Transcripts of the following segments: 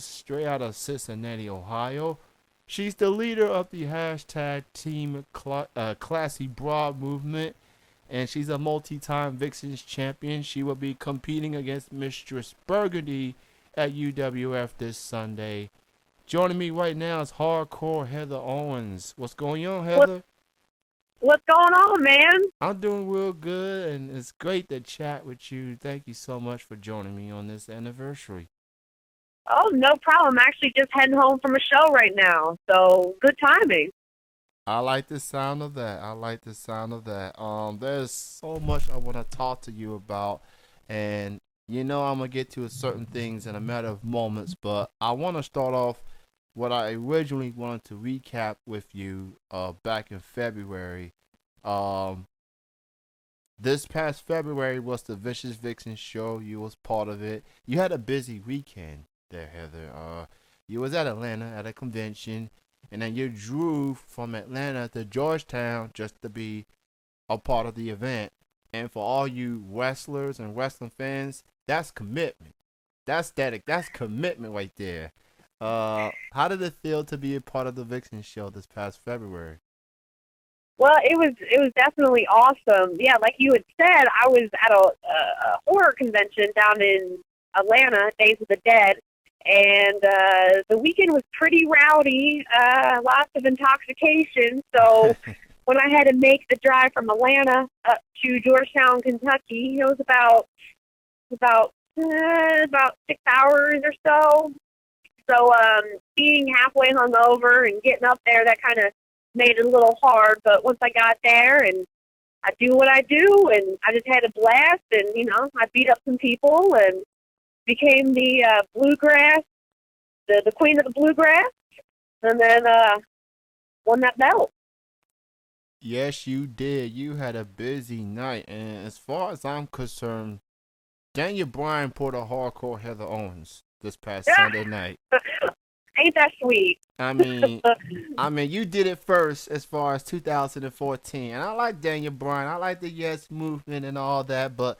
is straight out of Cincinnati, Ohio. She's the leader of the hashtag Team Classy Broad movement, and she's a multi-time Vixens champion. She will be competing against Mistress Burgundy at UWF this Sunday. Joining me right now is hardcore Heather Owens. What's going on, What Heather? what's going on, man? I'm doing real good, and it's great to chat with you. Thank you so much for joining me on this anniversary. Oh, no problem. I'm actually just heading home from a show right now, so good timing. I like the sound of that. I like the sound of that. There's so much I want to talk to you about, and I'm gonna get to certain things in a matter of moments. But I want to start off what I originally wanted to recap with you. Back in February. Um, this past February was the Vicious Vixen show. You was part of it. You had a busy weekend there, Heather. You was at Atlanta at a convention, and then you drove from Atlanta to Georgetown just to be a part of the event. And for all you wrestlers and wrestling fans, that's commitment. That's static. That's commitment right there. How did it feel to be a part of the Vixen show this past February? Well, it was definitely awesome. Yeah, like you had said, I was at a horror convention down in Atlanta, Days of the Dead, and the weekend was pretty rowdy. Lots of intoxication. So when I had to make the drive from Atlanta up to Georgetown, Kentucky, it was about 6 hours or so. So being halfway hungover and getting up there, that kind of made it a little hard. But once I got there and I do what I do, and I just had a blast, and I beat up some people and became the bluegrass, the queen of the bluegrass, and then won that belt. Yes, you did. You had a busy night, and as far as I'm concerned, Daniel Bryan pulled a hardcore Heather Owens this past Sunday night. Ain't that sweet? I mean, you did it first as far as 2014, and I like Daniel Bryan. I like the Yes movement and all that, but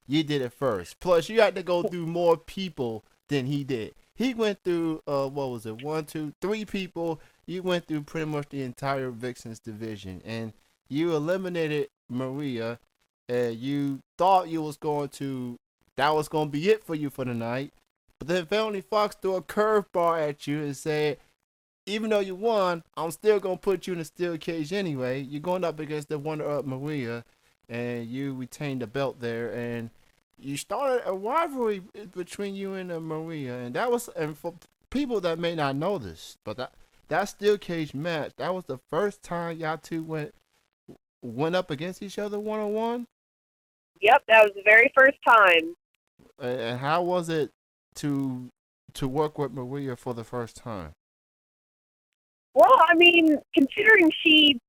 you did it first. Plus, you had to go through more people than he did. He went through what was it? One, two, three people. You went through pretty much the entire Vixens division, and you eliminated Maria. And you thought you was going to that was going to be it for you for the night. But then Felony Fox threw a curveball at you and said, even though you won, I'm still gonna put you in a steel cage anyway. You're going up against the Wonder Up Maria, and you retained the belt there, and you started a rivalry between you and Maria, and that was, and for people that may not know this, but that steel cage match, that was the first time y'all two went up against each other 1-on-1. Yep, that was the very first time. And how was it to work with Maria for the first time? Well, I mean, considering she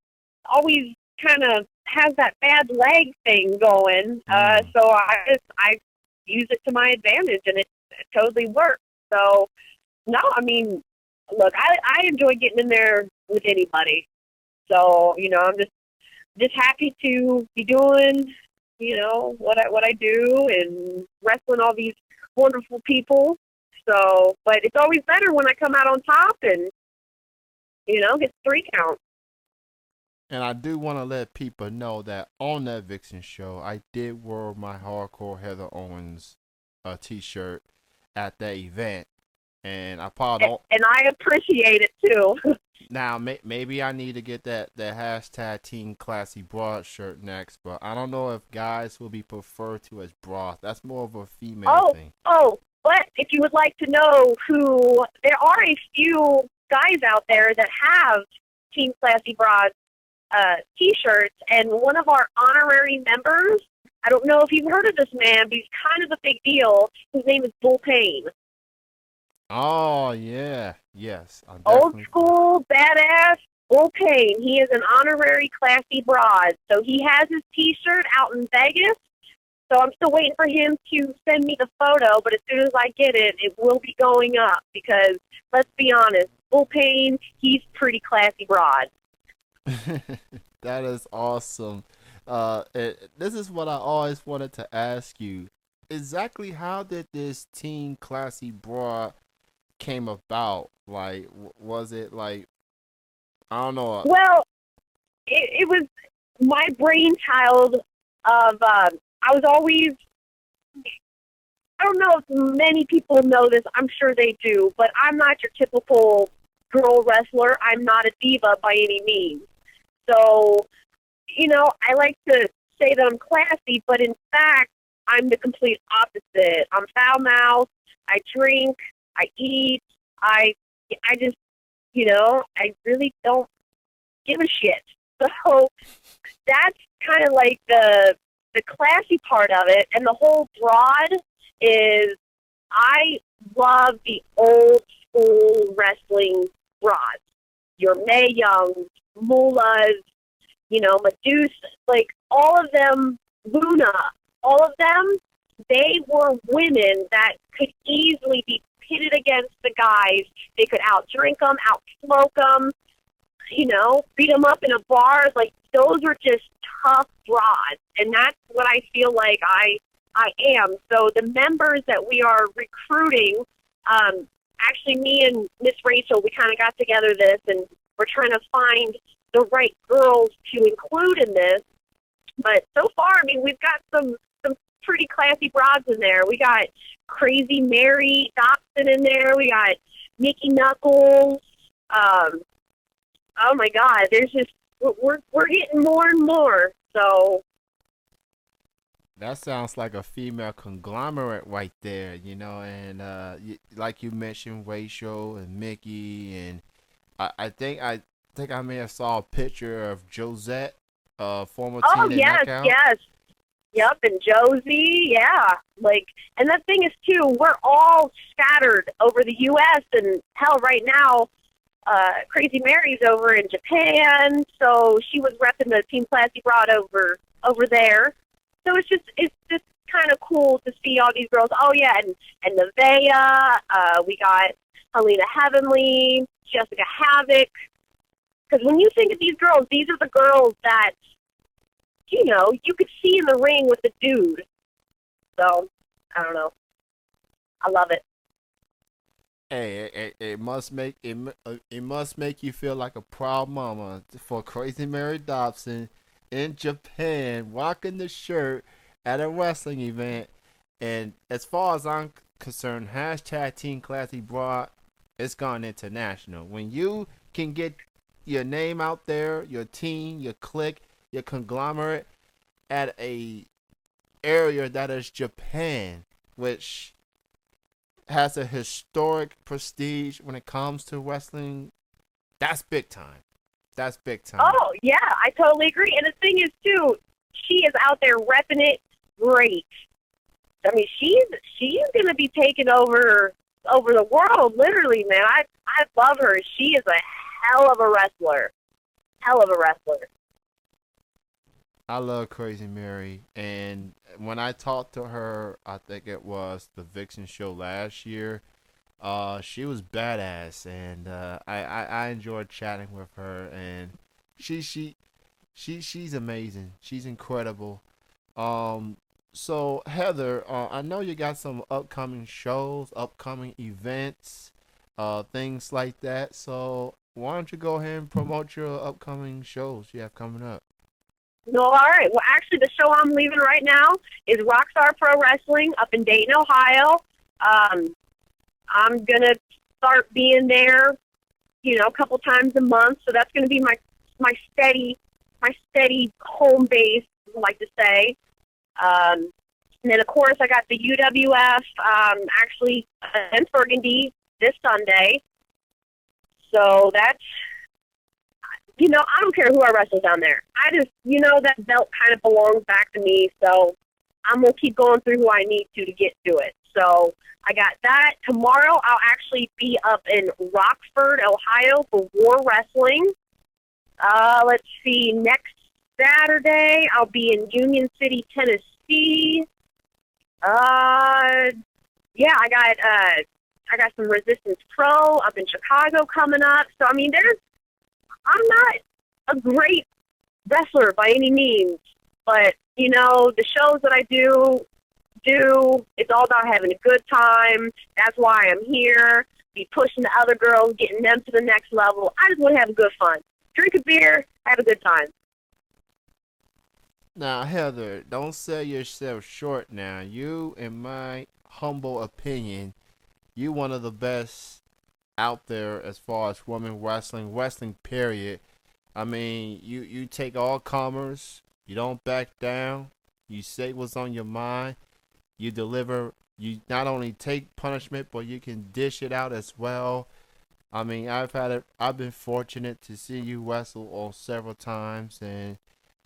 always kind of has that bad leg thing going, Mm. so I use it to my advantage, and it totally works. So no, I mean, look, I enjoy getting in there with anybody. So I'm just happy to be doing what I do and wrestling all these wonderful people. So, but it's always better when I come out on top and get 3 count. And I do want to let people know that on that Vixen show, I did wear my hardcore Heather Owens t-shirt at that event, and I probably don't. And I appreciate it too. Now maybe I need to get that hashtag Team Classy Broad shirt next, but I don't know if guys will be preferred to as broad. That's more of a female Oh, thing. oh, but if you would like to know who, there are a few guys out there that have Team Classy Broad T-shirts, and one of our honorary members, I don't know if you've heard of this man, but he's kind of a big deal. His name is Bull Payne. Oh yeah, yes, I'm Old definitely. school, badass Bull Payne. He is an honorary Classy Broad. So he has his T-shirt out in Vegas. So I'm still waiting for him to send me the photo, but as soon as I get it, it will be going up because, let's be honest, Bull Payne, he's pretty classy broad. That is awesome. This is what I always wanted to ask you. Exactly how did this Team Classy Broad came about? Like, was it like, I don't know? Well, it was my brainchild of, I was always, I don't know if many people know this, I'm sure they do, but I'm not your typical girl wrestler. I'm not a diva by any means. So, I like to say that I'm classy, but in fact, I'm the complete opposite. I'm foul-mouthed, I drink, I eat, I just, I really don't give a shit. So that's kind of like the classy part of it, and the whole broad is I love the old school wrestling broads. Your Mae Young, Mullahs, Medusa, like all of them, Luna, all of them, they were women that could easily be pitted against the guys. They could outdrink them, outsmoke them, beat them up in a bar. Like, those were just tough broads, and that's what I feel like I am. So the members that we are recruiting, actually me and Miss Rachel, we kind of got together this, and we're trying to find the right girls to include in this. But so far, I mean, we've got some pretty classy broads in there. We got Crazy Mary Dobson in there. We got Nikki Knuckles. Oh my God, there's just we're getting more and more. So That sounds like a female conglomerate right there, and like you mentioned, Rachel and Mickey, and I think I may have saw a picture of Josette, former oh teen yes, knockout. yes. Yep, and Josie, yeah. Like, and the thing is, too, we're all scattered over the U.S., and hell, right now, Crazy Mary's over in Japan, so she was repping the Team Classy Broad over there. So it's just kind of cool to see all these girls. Oh, yeah, and Nevaeh, we got Helena Heavenly, Jessica Havoc. Because when you think of these girls, these are the girls that, you could see in the ring with the dude. So, I don't know. I love it. Hey, it must make you feel like a proud mama for Crazy Mary Dobson in Japan rocking the shirt at a wrestling event. And as far as I'm concerned, hashtag Team Classy Broad, it's gone international. When you can get your name out there, your team, your clique, your conglomerate at a area that is Japan, which has a historic prestige when it comes to wrestling, that's big time. That's big time. Oh, yeah, I totally agree. And the thing is, too, she is out there repping it great. I mean, she's going to be taking over the world, literally, man. I love her. She is a hell of a wrestler. Hell of a wrestler. I love Crazy Mary, and when I talked to her, I think it was the Vixen show last year. She was badass, and I enjoyed chatting with her, and she she she's amazing. She's incredible. Um, so Heather, I know you got some upcoming shows, upcoming events, things like that. So why don't you go ahead and promote your upcoming shows you have coming up? No, all right. Well, actually, the show I'm leaving right now is Rockstar Pro Wrestling up in Dayton, Ohio. I'm going to start being there, a couple times a month. So that's going to be my steady home base, I like to say. And then, of course, I got the UWF actually in Burgundy this Sunday. So that's, I don't care who I wrestle down there. I just, that belt kind of belongs back to me. So I'm going to keep going through who I need to get to it. So I got that. Tomorrow I'll actually be up in Rockford, Ohio for War Wrestling. Let's see, next Saturday I'll be in Union City, Tennessee. Yeah, I got some Resistance Pro up in Chicago coming up. So I mean, I'm not a great wrestler by any means, but the shows that I do, it's all about having a good time. That's why I'm here. be pushing the other girls, getting them to the next level. I just want to have a good fun. Drink a beer, have a good time. Now, Heather, don't sell yourself short now. You, in my humble opinion, you one of the best out there as far as women wrestling period. I mean, you take all comers, you don't back down, you say what's on your mind, you deliver, you not only take punishment, but you can dish it out as well. I mean, I've been fortunate to see you wrestle on several times, and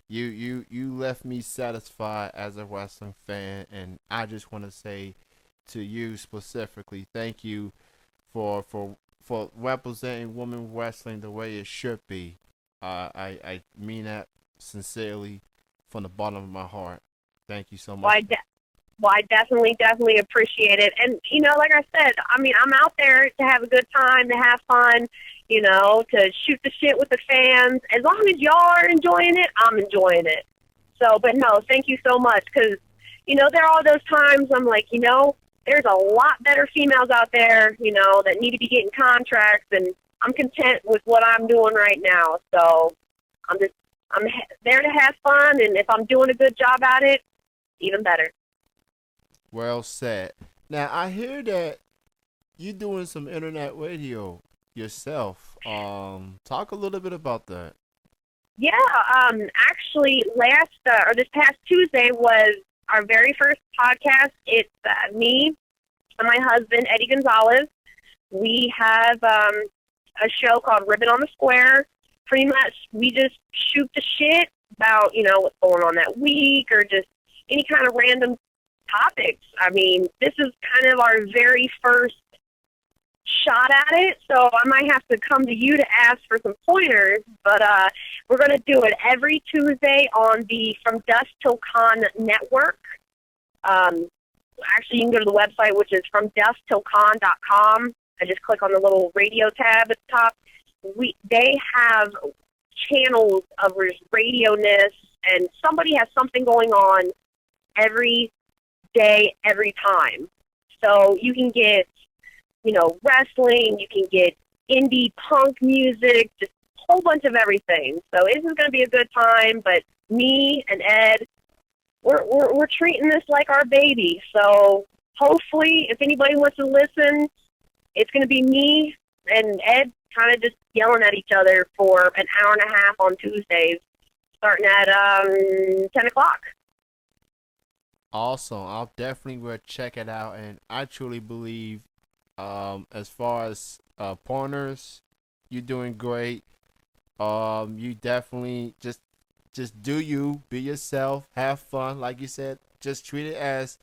you left me satisfied as a wrestling fan, and I just want to say to you specifically, thank you for representing women wrestling the way it should be. I mean that sincerely from the bottom of my heart. Thank you so Well, much. well, I definitely appreciate it. And, like I said, I mean, I'm out there to have a good time, to have fun, to shoot the shit with the fans. As long as y'all are enjoying it, I'm enjoying it. So, but no, thank you so much because, there are all those times I'm like, there's a lot better females out there, that need to be getting contracts, and I'm content with what I'm doing right now. So I'm there to have fun, and if I'm doing a good job at it, even better. Well said. Now I hear that you doing some internet radio yourself. Talk a little bit about that. Yeah, actually, or this past Tuesday was our very first podcast. It's me and my husband, Eddie Gonzalez. We have a show called Ribbon on the Square. Pretty much, we just shoot the shit about, what's going on that week or just any kind of random topics. I mean, this is kind of our very first shot at it, so I might have to come to you to ask for some pointers, but we're going to do it every Tuesday on the From Dusk Till Con network. Actually, you can go to the website, which is fromdusktillcon.com. I just click on the little radio tab at the top. They have channels of radio-ness, and somebody has something going on every day, every time. So you can get, wrestling, you can get indie punk music, just a whole bunch of everything. So this is going to be a good time, but me and Ed, we're treating this like our baby. So hopefully, if anybody wants to listen, it's going to be me and Ed kind of just yelling at each other for an hour and a half on Tuesdays, starting at 10 o'clock. Awesome. I'll definitely will check it out, and I truly believe, as far as pointers, you're doing great. You definitely just do you, be yourself, have fun, like you said. Just treat it as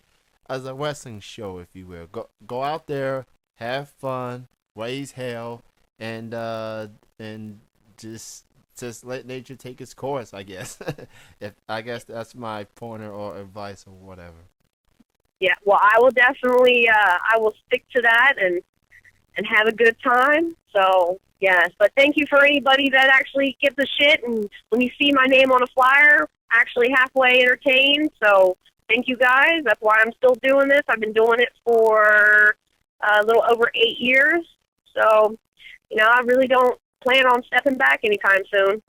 a wrestling show, if you will. Go out there, have fun, raise hell, and just let nature take its course, I guess. If I guess that's my pointer or advice or whatever. Yeah, well, I will definitely, I will stick to that and have a good time. So, yes, but thank you for anybody that actually gives a shit, and when you see my name on a flyer, actually halfway entertained. So, thank you guys. That's why I'm still doing this. I've been doing it for a little over 8 years. So, I really don't plan on stepping back anytime soon.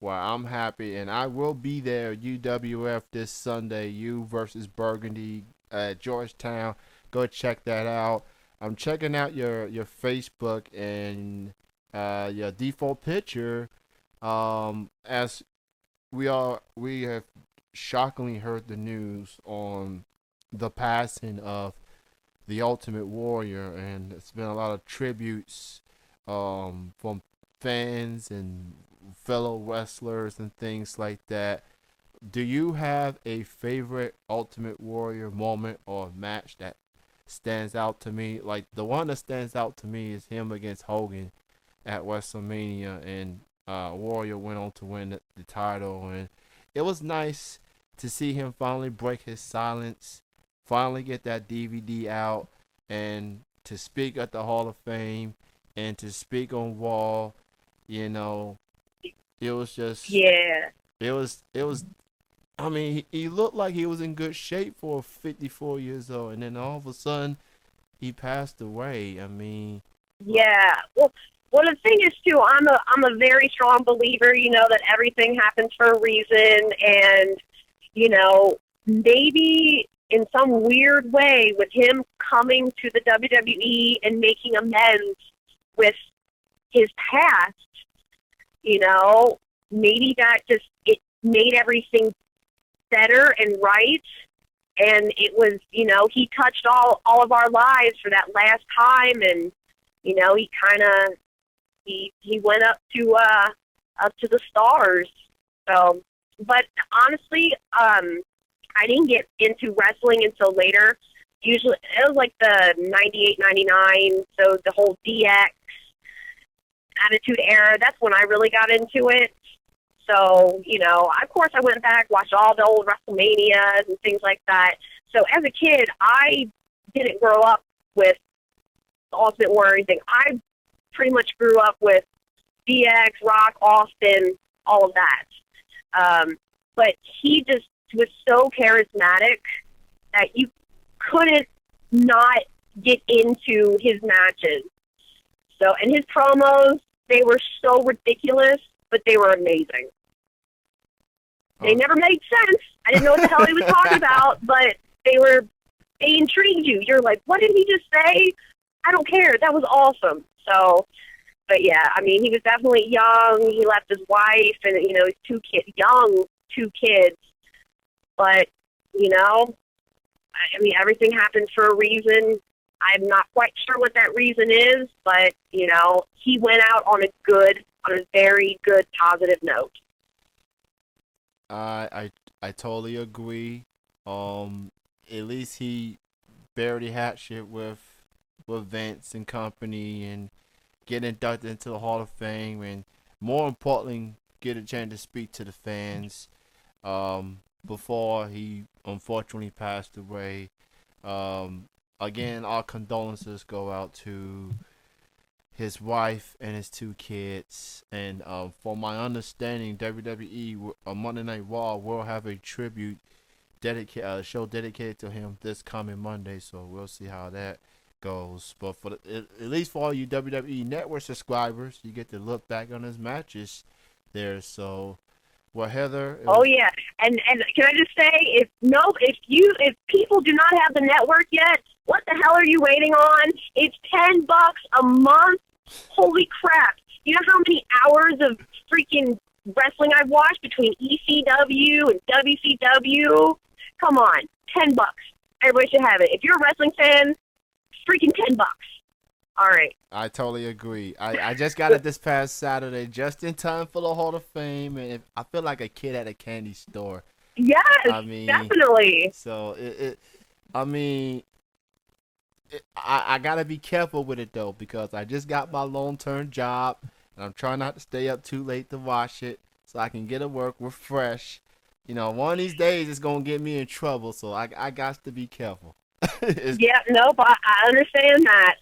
Well, I'm happy, and I will be there at UWF this Sunday. You versus Burgundy at Georgetown. Go check that out. I'm checking out your Facebook and your default picture. As we have shockingly heard the news on the passing of the Ultimate Warrior, and it's been a lot of tributes from fans and fellow wrestlers and things like that. Do you have a favorite Ultimate Warrior moment or match that stands out to me? Like the one that stands out to me is him against Hogan at WrestleMania, and Warrior went on to win the title, and it was nice to see him finally break his silence, finally get that DVD out, and to speak at the Hall of Fame and to speak on Wall. You know, it was just Yeah. it was. I mean, he looked like he was in good shape for 54 years old, and then all of a sudden he passed away. I mean, Yeah. Well, the thing is too, I'm a very strong believer, that everything happens for a reason, and maybe in some weird way, with him coming to the WWE and making amends with his past, maybe that just it made everything better and right. And it was, he touched all of our lives for that last time, and he kind of he went up to the stars. So, but honestly, I didn't get into wrestling until later. Usually, it was like the 98, 99, so the whole DX Attitude Era. That's when I really got into it. So, of course I went back, watched all the old WrestleManias and things like that. So as a kid, I didn't grow up with the Ultimate Warrior or anything. I pretty much grew up with DX, Rock, Austin, all of that. But he just was so charismatic that you couldn't not get into his matches. So, and his promos, they were so ridiculous, but they were amazing. They never made sense. I didn't know what the hell he was talking about, but they intrigued you. You're like, what did he just say? I don't care. That was awesome. So, but yeah, I mean, he was definitely young. He left his wife and, his two kids. But, I mean, everything happens for a reason. I'm not quite sure what that reason is, but, he went out on a very good, positive note. I totally agree. At least he buried the hatchet with Vince and company, and get inducted into the Hall of Fame, and more importantly, get a chance to speak to the fans. Before he unfortunately passed away. Again, our condolences go out to his wife and his two kids. And from my understanding, WWE Monday Night Raw will have a tribute show dedicated to him this coming Monday. So we'll see how that goes. But at least for all you WWE Network subscribers, you get to look back on his matches there. So, well, Heather. Oh yeah, and can I just say, if people do not have the network yet, what the hell are you waiting on? It's $10 a month. Holy crap! You know how many hours of freaking wrestling I've watched between ECW and WCW? Come on, $10. Everybody should have it. If you're a wrestling fan, freaking $10. All right. I totally agree. I just got it this past Saturday, just in time for the Hall of Fame, and I feel like a kid at a candy store. Yes, definitely. So I gotta be careful with it though, because I just got my long-term job, and I'm trying not to stay up too late to watch it, so I can get to work refreshed. One of these days it's gonna get me in trouble, so I got to be careful. Yeah, nope, I understand that.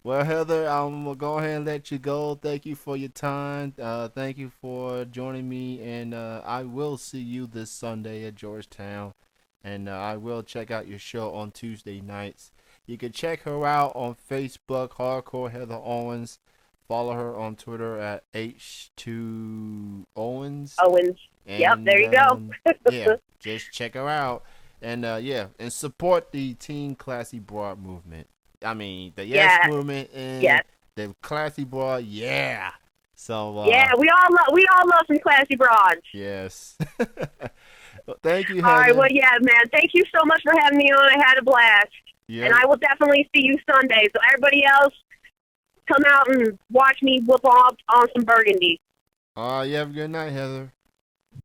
Well, Heather, I'm going to go ahead and let you go. Thank you for your time. Thank you for joining me. And I will see you this Sunday at Georgetown. And I will check out your show on Tuesday nights. You can check her out on Facebook, Hardcore Heather Owens. Follow her on Twitter at H2Owens. Owens. And, yep, there you go. Yeah, just check her out. And, and support the Teen Classy Broad movement. I mean, the Yes movement and the Classy Broad, yeah. So yeah, we all love some classy broads. Yes. Well, thank you, Heather. All right, well, yeah, man. Thank you so much for having me on. I had a blast. Yep. And I will definitely see you Sunday. So everybody else, come out and watch me whoop off on some burgundy. You have a good night, Heather.